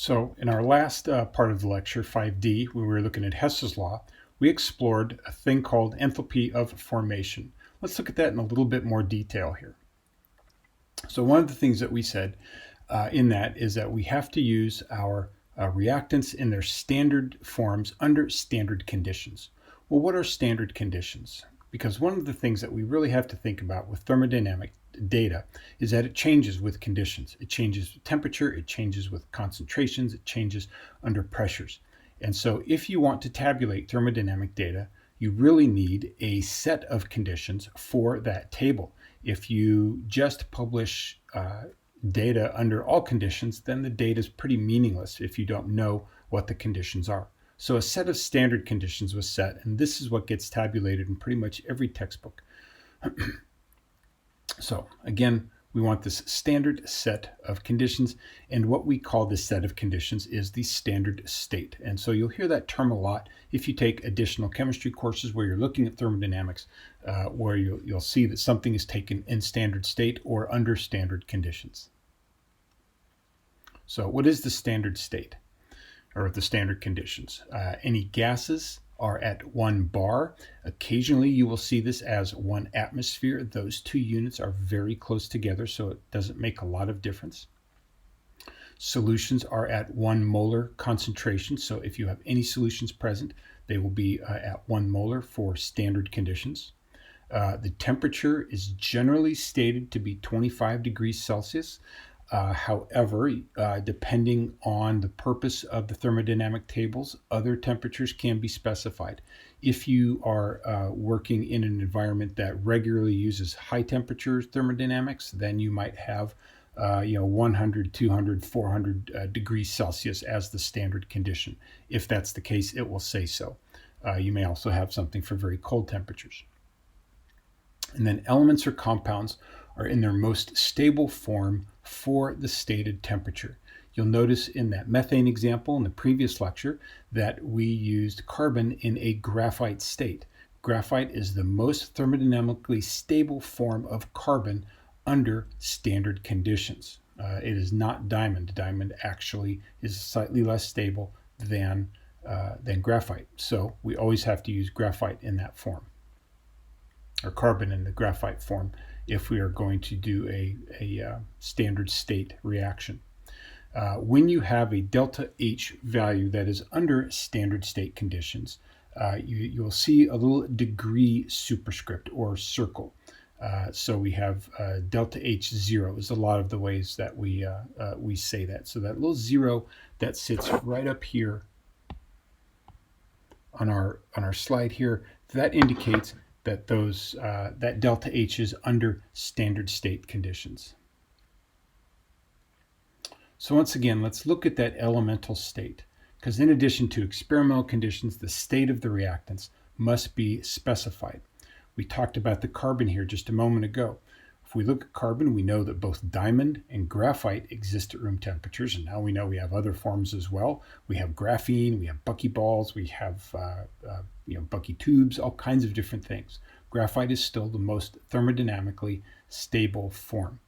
So in our last part of the lecture, 5D, when we were looking at Hess's law, we explored a thing called enthalpy of formation. Let's look at that in a little bit more detail here. So one of the things that we said in that is that we have to use our reactants in their standard forms under standard conditions. Well, what are standard conditions? Because one of the things that we really have to think about with thermodynamic data is that it changes with conditions. It changes with temperature, it changes with concentrations, it changes under pressures. And so if you want to tabulate thermodynamic data, you really need a set of conditions for that table. If you just publish data under all conditions, then the data is pretty meaningless if you don't know what the conditions are. So a set of standard conditions was set, and this is what gets tabulated in pretty much every textbook. So again, we want this standard set of conditions, and what we call this set of conditions is the standard state. And so you'll hear that term a lot if you take additional chemistry courses where you're looking at thermodynamics, where you'll see that something is taken in standard state or under standard conditions. So what is the standard state, or the standard conditions? Any gases are at 1 bar. Occasionally you will see this as 1 atmosphere. Those two units are very close together, so it doesn't make a lot of difference. Solutions are at 1 molar concentration, so if you have any solutions present, they will be at 1 molar for standard conditions. The temperature is generally stated to be 25 degrees Celsius. However, depending on the purpose of the thermodynamic tables, other temperatures can be specified. If you are working in an environment that regularly uses high temperature thermodynamics, then you might have 100, 200, 400 degrees Celsius as the standard condition. If that's the case, it will say so. You may also have something for very cold temperatures. And then elements or compounds are in their most stable form for the stated temperature. You'll notice in that methane example in the previous lecture that we used carbon in a graphite state. Graphite is the most thermodynamically stable form of carbon under standard conditions. It is not diamond. Diamond actually is slightly less stable than graphite. So we always have to use graphite in that form, or carbon in the graphite form, if we are going to do a standard state reaction. When you have a delta H value that is under standard state conditions, you'll see a little degree superscript or circle. So we have delta H0 is a lot of the ways that we say that. So that little zero that sits right up here on our slide here, that indicates that that delta H is under standard state conditions. So once again, let's look at that elemental state, because in addition to experimental conditions, the state of the reactants must be specified. We talked about the carbon here just a moment ago. If we look at carbon, we know that both diamond and graphite exist at room temperatures, and now we know we have other forms as well. We have graphene, we have buckyballs, we have bucky tubes, all kinds of different things. Graphite is still the most thermodynamically stable form.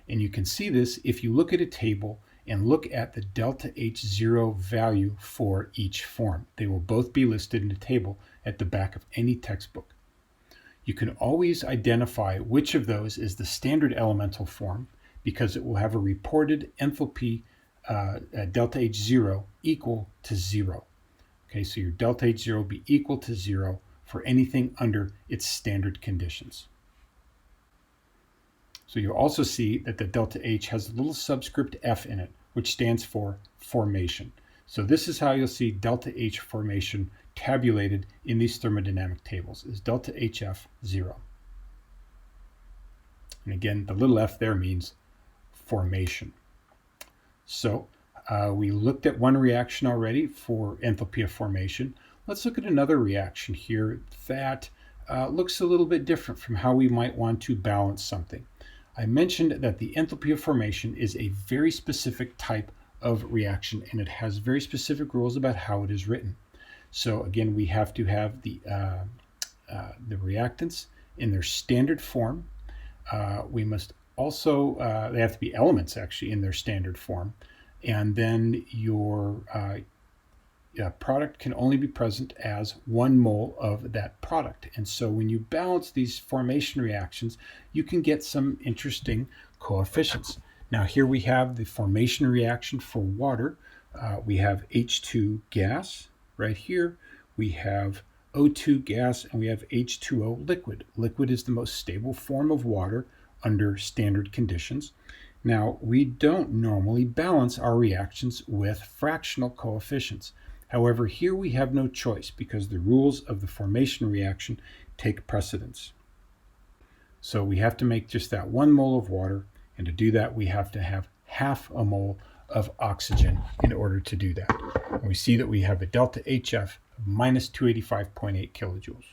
And you can see this if you look at a table and look at the delta H0 value for each form. They will both be listed in a table at the back of any textbook. You can always identify which of those is the standard elemental form because it will have a reported enthalpy delta H0 equal to 0. Okay, so your delta H0 will be equal to 0 for anything under its standard conditions. So you'll also see that the delta H has a little subscript F in it, which stands for formation. So this is how you'll see delta H formation tabulated in these thermodynamic tables, is delta HF 0. And again, the little f there means formation. So we looked at one reaction already for enthalpy of formation. Let's look at another reaction here that looks a little bit different from how we might want to balance something. I mentioned that the enthalpy of formation is a very specific type of reaction, and it has very specific rules about how it is written. So again, we have to have the reactants in their standard form. We must also, they have to be elements actually in their standard form. and then your product can only be present as 1 mole of that product. And so when you balance these formation reactions, you can get some interesting coefficients. Now here we have the formation reaction for water. We have H2 gas right here. We have O2 gas, and we have H2O liquid. Liquid is the most stable form of water under standard conditions. Now, we don't normally balance our reactions with fractional coefficients. However, here we have no choice because the rules of the formation reaction take precedence. So we have to make just that 1 mole of water, and to do that we have to have half a mole of oxygen in order to do that. And we see that we have a delta HF of minus 285.8 kilojoules.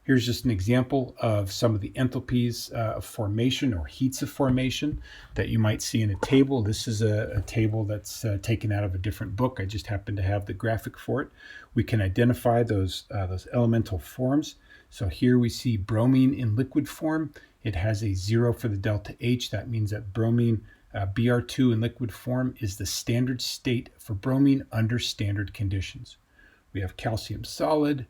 Here's just an example of some of the enthalpies of formation or heats of formation that you might see in a table. This is a table that's taken out of a different book. I just happen to have the graphic for it. We can identify those elemental forms. So here we see bromine in liquid form. It has a 0 for the delta H. That means that bromine Br2 in liquid form is the standard state for bromine under standard conditions. We have calcium solid.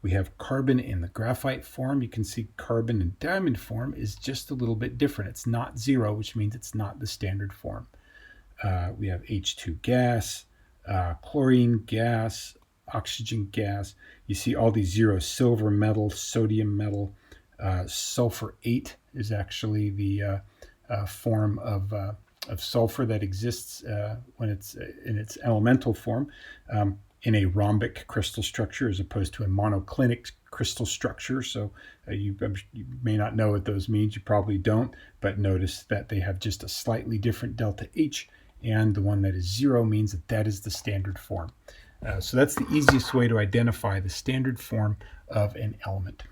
We have carbon in the graphite form. You can see carbon in diamond form is just a little bit different. It's not 0, which means it's not the standard form. We have H2 gas, chlorine gas, oxygen gas. You see all these zeros: silver metal, sodium metal, sulfur 8 is actually the form of sulfur that exists when it's in its elemental form. In a rhombic crystal structure as opposed to a monoclinic crystal structure. So you may not know what those means. You probably don't, but notice that they have just a slightly different delta H, and the one that is 0 means that that is the standard form. So that's the easiest way to identify the standard form of an element.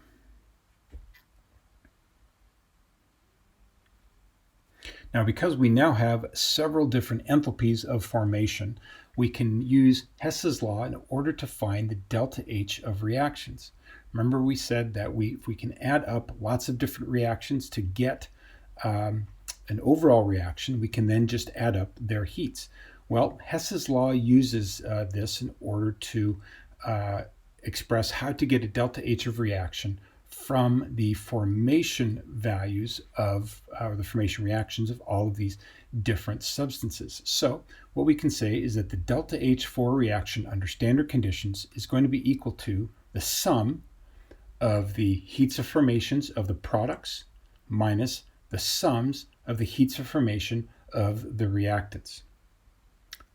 Now, because we now have several different enthalpies of formation, we can use Hess's law in order to find the delta H of reactions. Remember, we said that if we can add up lots of different reactions to get an overall reaction, we can then just add up their heats. Well, Hess's law uses this in order to express how to get a delta H of reaction from the formation values of, or the formation reactions of all of these different substances. So what we can say is that the delta H for a reaction under standard conditions is going to be equal to the sum of the heats of formations of the products minus the sums of the heats of formation of the reactants.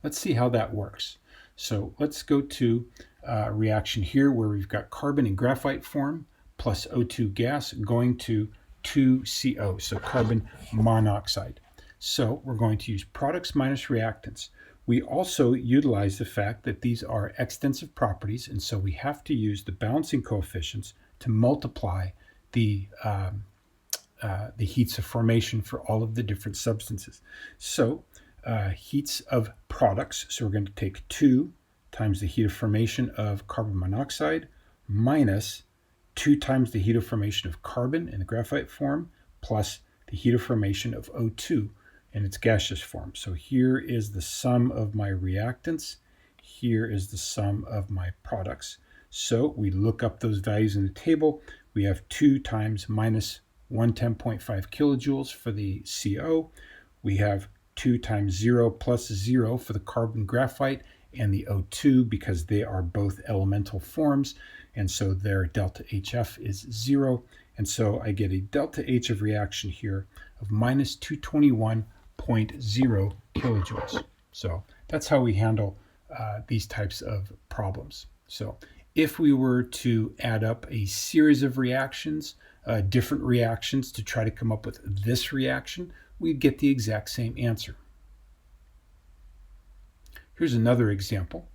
Let's see how that works. So let's go to a reaction here where we've got carbon in graphite form plus O2 gas going to 2CO, so carbon monoxide. So we're going to use products minus reactants. We also utilize the fact that these are extensive properties, and so we have to use the balancing coefficients to multiply the heats of formation for all of the different substances. So heats of products, so we're going to take 2 times the heat of formation of carbon monoxide minus 2 times the heat of formation of carbon in the graphite form plus the heat of formation of O2 in its gaseous form. So here is the sum of my reactants. Here is the sum of my products. So we look up those values in the table. We have 2 times minus 110.5 kilojoules for the CO. We have 2 times 0 plus 0 for the carbon graphite and the O2 because they are both elemental forms, and so their delta HF is 0. And so I get a delta H of reaction here of minus 221.0 kilojoules. So that's how we handle these types of problems. So if we were to add up a series of reactions, different reactions to try to come up with this reaction, we'd get the exact same answer. Here's another example.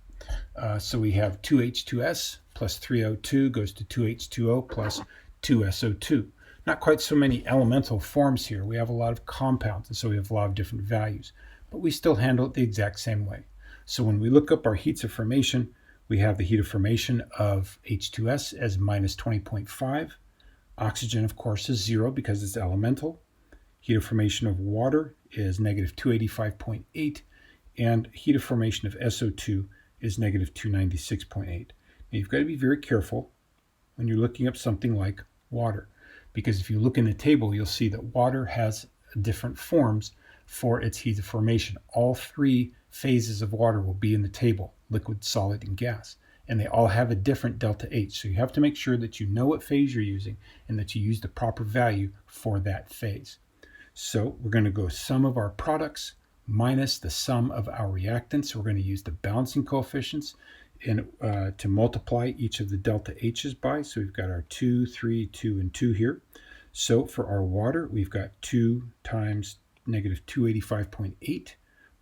So we have 2H2S plus 3O2 goes to 2H2O plus 2SO2. Not quite so many elemental forms here. We have a lot of compounds, and so we have a lot of different values, but we still handle it the exact same way. So when we look up our heats of formation, we have the heat of formation of H2S as minus 20.5. Oxygen, of course, is 0 because it's elemental. Heat of formation of water is negative 285.8, and heat of formation of SO2 is negative 296.8. Now you've got to be very careful when you're looking up something like water, because if you look in the table, you'll see that water has different forms for its heat of formation. All three phases of water will be in the table: liquid, solid, and gas, and they all have a different delta H. So you have to make sure that you know what phase you're using and that you use the proper value for that phase. So we're going to go sum of our products minus the sum of our reactants. We're going to use the balancing coefficients to multiply each of the delta H's by. So we've got our 2, 3, 2, and 2 here. So for our water, we've got 2 times negative 285.8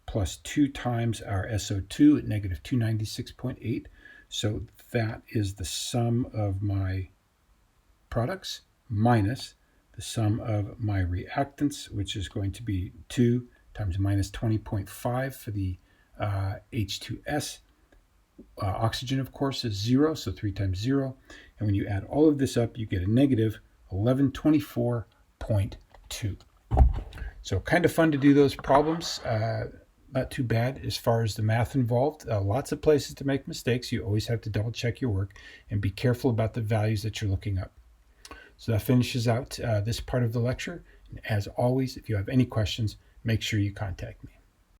plus 2 times our SO2 at negative 296.8. So that is the sum of my products minus the sum of my reactants, which is going to be 2 times minus 20.5 for the H2S. Oxygen, of course, is 0, so 3 times 0. And when you add all of this up, you get a negative 1124.2. So kind of fun to do those problems. Not too bad as far as the math involved. Lots of places to make mistakes. You always have to double check your work and be careful about the values that you're looking up. So that finishes out this part of the lecture. And as always, if you have any questions, make sure you contact me.